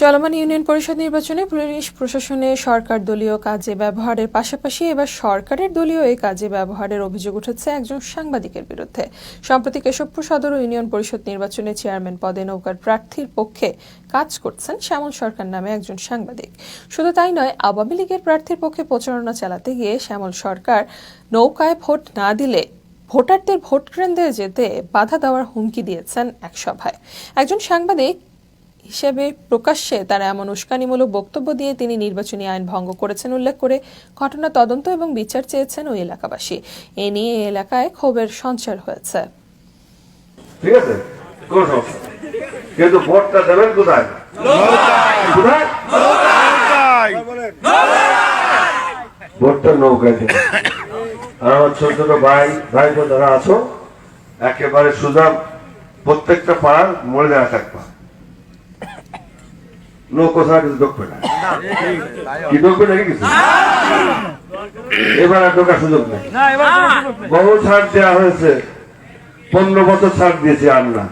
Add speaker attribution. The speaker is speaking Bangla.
Speaker 1: চলমান ইউনিয়ন পরিষদ নির্বাচনে পুলিশ প্রশাসনে সরকার দলীয় কাজে ব্যবহারের পাশাপাশি এবার সরকারের দলীয় এই কাজে ব্যবহারের অভিযোগ উঠেছে একজন সাংবাদিকের বিরুদ্ধে। সম্প্রতি কেশবপুর সদর ইউনিয়ন পরিষদ নির্বাচনে চেয়ারম্যান পদে নৌকার প্রার্থীর পক্ষে কাজ করছেন শ্যামল সরকার নামে একজন সাংবাদিক। শুধু তাই নয়, আওয়ামী লীগের প্রার্থীর পক্ষে প্রচারণা চালাতে গিয়ে শ্যামল সরকার নৌকায় ভোট না দিলে ভোটারদের ভোট কেন্দ্রে যেতে বাধা দেওয়ার হুমকি দিয়েছেন এক সভায়। একজন সাংবাদিক হিসেবে প্রকাশ্যে তার এমন উস্কানিমূলক বক্তব্য দিয়ে তিনি নির্বাচনী আইন ভঙ্গ করেছেন উল্লেখ করে ঘটনা তদন্ত এবং বিচার চেয়েছেন ওই এলাকাবাসী। এ নিয়ে এলাকায় ক্ষোভের সঞ্চার হয়েছে।
Speaker 2: ঠিক আছে, কোন সমস্যা, কিন্তু ভোটটা দেবেন কোথায়? ভোটটা নৌকায় দেবেন। আর আমার ছোট ছোট ভাই যারা আছো, একেবারে সোজা প্রত্যেকটা পাড়ার মরে যাওয়া থাকবা, নৌকো ছাড়া কিছু ঢুকবে না। কি ঢুকবে নাকি কিছু? এবার আর ঢোকার সুযোগ নেই। বহু ছাড় দেওয়া হয়েছে, 15 বছর ছাড় দিয়েছে আর না।